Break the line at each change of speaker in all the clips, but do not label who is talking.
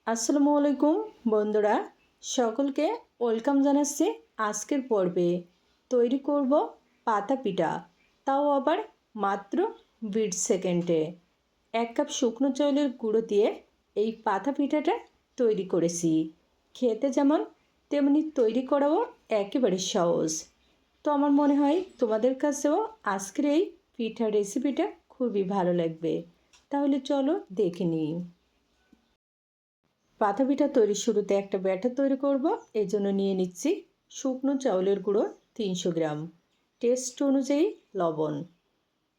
আসসালামু আলাইকুম বন্ধুরা, সকলকে ওয়েলকাম জানাচ্ছি। আজকের পর্বে তৈরি করব পাতা পিঠা, তাও আবার মাত্র 20 সেকেন্ডে। 1 কাপ শুকনো চাউলের গুঁড়ো দিয়ে এই পাতা পিঠাটা তৈরি করেছি। খেতে যেমন তেমনি তৈরি করাও একেবারে সহজ। তো আমার মনে হয় তোমাদের কাছেও আজকের এই পিঠার রেসিপিটা খুবই ভালো লাগবে। তাহলে চলো দেখে নিই। পাতা পিঠা তৈরির শুরুতে একটা ব্যাটার তৈরি করব। এই জন্য নিয়ে নিচ্ছি শুকনো চাউলের গুঁড়ো 300 গ্রাম, টেস্ট অনুযায়ী লবণ।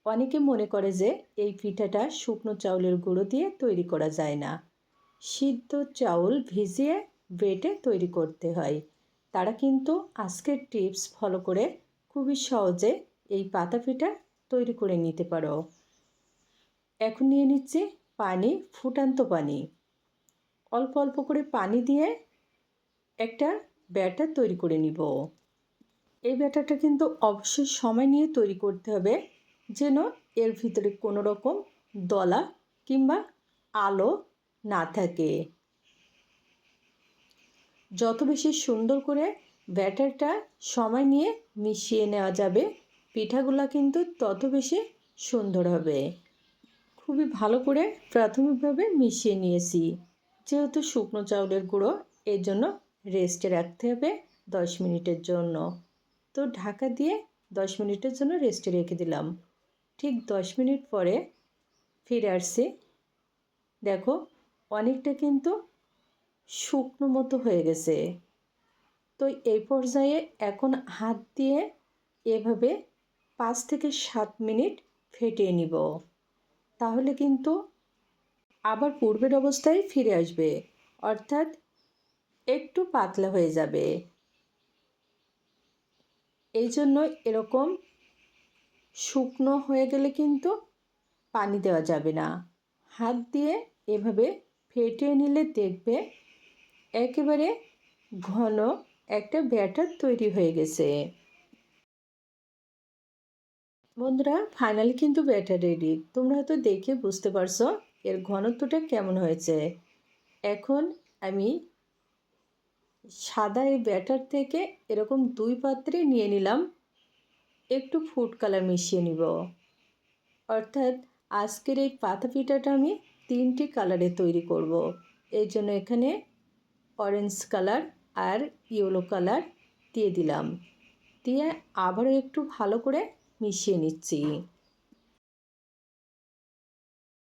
অনেকে মনে করে যে এই পিঠাটা শুকনো চাউলের গুঁড়ো দিয়ে তৈরি করা যায় না, সিদ্ধ চাউল ভিজিয়ে বেটে তৈরি করতে হয়। তারা কিন্তু আজকের টিপস ফলো করে খুবই সহজে এই পাতা পিঠা তৈরি করে নিতে পারো। এখন নিয়ে নিচ্ছি পানি, ফুটান্ত পানি। অল্প অল্প করে পানি দিয়ে একটা ব্যাটার তৈরি করে নিব। এই ব্যাটারটা কিন্তু অবশ্যই সময় নিয়ে তৈরি করতে হবে, যেন এর ভিতরে কোনো রকম দলা কিংবা আলো না থাকে। যত বেশি সুন্দর করে ব্যাটারটা সময় নিয়ে মিশিয়ে নেওয়া যাবে, পিঠাগুলো কিন্তু তত বেশি সুন্দর হবে। খুবই ভালো করে প্রাথমিকভাবে মিশিয়ে নিয়েছি। যেহেতু শুকনো চাউলের গুঁড়ো, এর জন্য রেস্টে রাখতে হবে 10 মিনিটের জন্য। তো ঢাকা দিয়ে 10 মিনিটের জন্য রেস্টে রেখে দিলাম। ঠিক 10 মিনিট পরে ফিরে আসছি। দেখো, অনেকটা কিন্তু শুকনো মতো হয়ে গেছে। তো এই পর্যায়ে এখন হাত দিয়ে এভাবে 5 থেকে 7 মিনিট ফেটিয়ে নিব। তাহলে কিন্তু আবার পূর্বের অবস্থায় ফিরে আসবে, অর্থাৎ একটু পাতলা হয়ে যাবে। এই জন্য এরকম শুকনো হয়ে গেলে কিন্তু পানি দেওয়া যাবে না। হাত দিয়ে এভাবে ফেটিয়ে নিলে দেখবে একেবারে ঘন একটা ব্যাটার তৈরি হয়ে গেছে। বন্ধুরা, ফাইনালি কিন্তু ব্যাটার রেডি। তোমরা হয়তো দেখে বুঝতে পারছো এর ঘনত্বটা কেমন হয়েছে। এখন আমি সাদা এই ব্যাটার থেকে এরকম 2 পাত্রে নিয়ে নিলাম। একটু ফুড কালার মিশিয়ে নিব, অর্থাৎ আজকের এই পাতা পিঠাটা আমি 3টি কালারে তৈরি করব। এই জন্য এখানে অরেঞ্জ কালার আর ইয়েলো কালার দিয়ে দিলাম। দিয়ে আবারও একটু ভালো করে মিশিয়ে নিচ্ছি।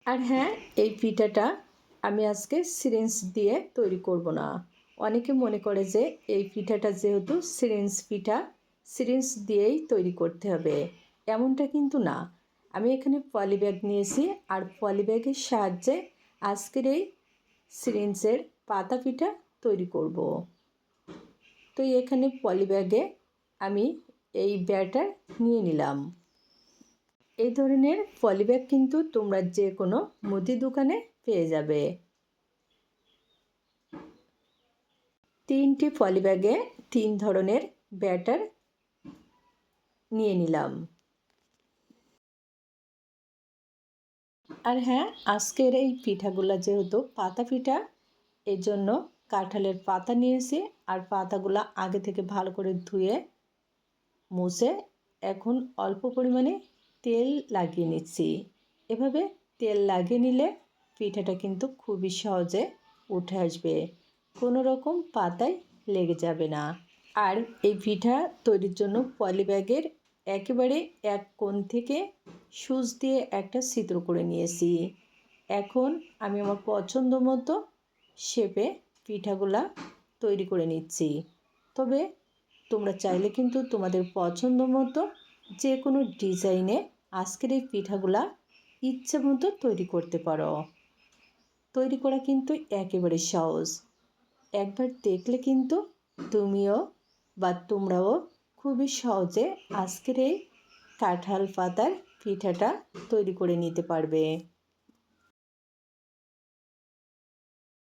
আর হ্যাঁ, এই পিঠাটা আমি আজকে সিরিঞ্জ দিয়ে তৈরি করব না। অনেকে মনে করে যে এই পিঠাটা যেহেতু সিরিঞ্জ পিঠা, সিরিঞ্জ দিয়েই তৈরি করতে হবে। এমনটা কিন্তু না। আমি এখানে পলিব্যাগ নিয়েছি, আর পলিব্যাগের সাহায্যে আজকের এই সিরিঞ্জের পাতা পিঠা তৈরি করব। তো এখানে পলিব্যাগে আমি এই ব্যাটার নিয়ে নিলাম। এই ধরনের পলিব্যাগ কিন্তু তোমরা যে কোনো মুদি দোকানে পেয়ে যাবে। 3টি পলিব্যাগে 3 ধরনের ব্যাটার নিয়ে নিলাম। আর হ্যাঁ, আজকের এই পিঠাগুলো যেহেতু পাতা পিঠা, এর জন্য কাঁঠালের পাতা নিয়েছি। আর পাতাগুলো আগে থেকে ভালো করে ধুয়ে মুছে এখন অল্প পরিমাণে তেল লাগিয়ে নিচ্ছি। এভাবে তেল লাগিয়ে নিলে পিঠাটা কিন্তু খুবই সহজে উঠে আসবে, কোনো রকম পাতায় লেগে যাবে না। আর এই পিঠা তৈরির জন্য পলিব্যাগের একেবারে এক কোণ থেকে সুচ দিয়ে একটা ছিদ্র করে নিয়েছি। এখন আমি আমার পছন্দ মতো শেপে পিঠাগুলা তৈরি করে নিচ্ছি। তবে তোমরা চাইলে কিন্তু তোমাদের পছন্দ মতো যে কোনো ডিজাইনে আজকের এই পিঠাগুলা ইচ্ছে মতো তৈরি করতে পারো। তৈরি করা কিন্তু একেবারে সহজ। একবার দেখলে কিন্তু তুমিও বা তোমরাও খুবই সহজে আজকের এই কাঁঠাল পাতার পিঠাটা তৈরি করে নিতে পারবে।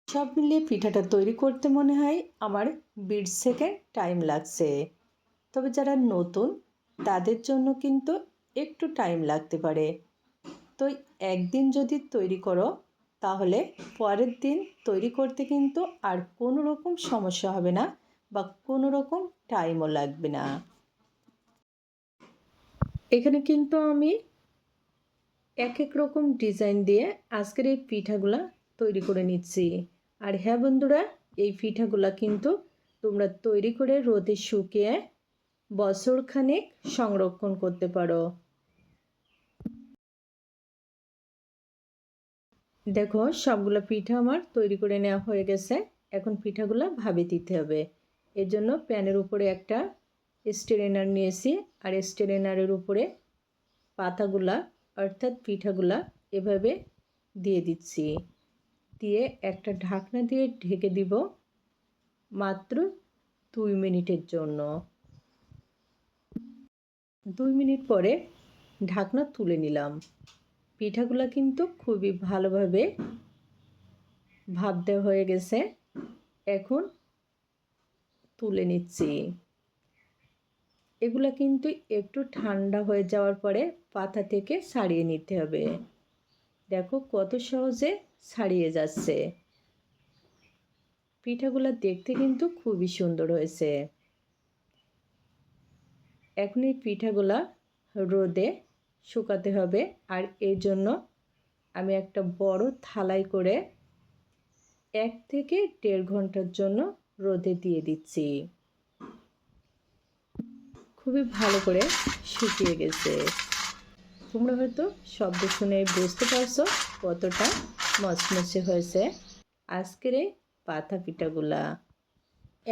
সব মিলিয়ে পিঠাটা তৈরি করতে মনে হয় আমার 20 সেকেন্ড টাইম লাগছে। তবে যারা নতুন তাদের জন্য কিন্তু একটু টাইম লাগতে পারে। তো একদিন যদি তৈরি করো তাহলে পরের দিন তৈরি করতে কিন্তু আর কোনো রকম সমস্যা হবে না বা কোনো রকম টাইমও লাগবে না। এখানে কিন্তু আমি এক এক রকম ডিজাইন দিয়ে আজকের এই পিঠাগুলা তৈরি করে নিচ্ছি। আর হ্যাঁ বন্ধুরা, এই পিঠাগুলা কিন্তু তোমরা তৈরি করে রোদে শুকিয়ে বছরখানেক সংরক্ষণ করতে পারো। দেখো সবগুলো পিঠা আমার তৈরি করে নেওয়া হয়ে গেছে। এখন পিঠাগুলো ভাপে দিতে হবে। এর জন্য প্যানের উপরে একটা স্ট্রেনার নিয়েছি, আর স্ট্রেনারের উপরে পাতাগুলা অর্থাৎ পিঠাগুলা এভাবে দিয়ে দিচ্ছি। দিয়ে একটা ঢাকনা দিয়ে ঢেকে দিব মাত্র 2 মিনিটের জন্য। 2 মিনিট পরে ঢাকনা তুলে নিলাম। পিঠাগুলা কিন্তু খুবই ভালোভাবে ভাপ দেওয়া হয়ে গেছে। এখন তুলে নিচ্ছি। এগুলা কিন্তু একটু ঠান্ডা হয়ে যাওয়ার পরে পাতা থেকে ছাড়িয়ে নিতে হবে। দেখো কত সহজে ছাড়িয়ে যাচ্ছে। পিঠাগুলা দেখতে কিন্তু খুবই সুন্দর হয়েছে। এখন এই পিঠাগুলা রোদে শুকাতে হবে, আর এর জন্য আমি একটা বড় থালায় করে 1 থেকে 1.5 ঘন্টার জন্য রোদে দিয়ে দিচ্ছি। খুবই ভালো করে শুকিয়ে গেছে। তোমরা হয়তো শব্দ শুনে বুঝতে পারছো কতটা মচমচে হয়েছে আজকের এই পাতা পিঠাগুলা।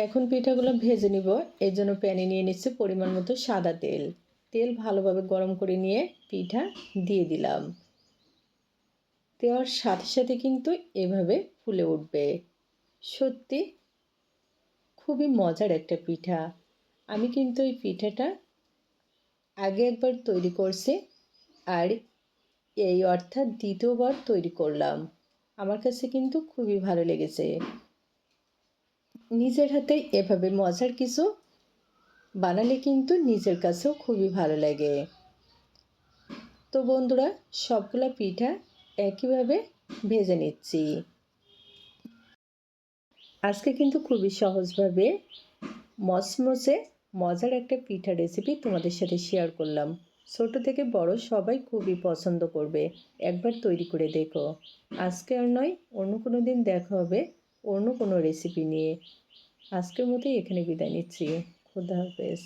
এখন পিঠাগুলো ভেজে নিব। এর জন্য প্যানে নিয়ে নিচ্ছে পরিমাণ মতো সাদা তেল। তেল ভালোভাবে গরম করে নিয়ে পিঠা দিয়ে দিলাম। দেওয়ার সাথে সাথে কিন্তু এভাবে ফুলে উঠবে। সত্যি খুবই মজার একটা পিঠা। আমি কিন্তু এই পিঠাটা আগে একবার তৈরি করছি, আর এই অর্থাৎ দ্বিতীয়বার তৈরি করলাম। আমার কাছে কিন্তু খুবই ভালো লেগেছে। নিজের হাতে এভাবে মজার কিছু বানালে কিন্তু নিজের কাছেও খুবই ভালো লাগে। তো বন্ধুরা, সবগুলা পিঠা একইভাবে ভেজে নিচ্ছি। আজকে কিন্তু খুবই সহজভাবে মচমচে মজার একটা পিঠা রেসিপি তোমাদের সাথে শেয়ার করলাম। ছোট থেকে বড় সবাই খুবই পছন্দ করবে। একবার তৈরি করে দেখো। আজকে আর নয়, অন্য কোনো দিন দেখা হবে অন্য কোনো রেসিপি নিয়ে। আজকের মতোই এখানে বিদায় নিচ্ছি। খোদা হাফেজ।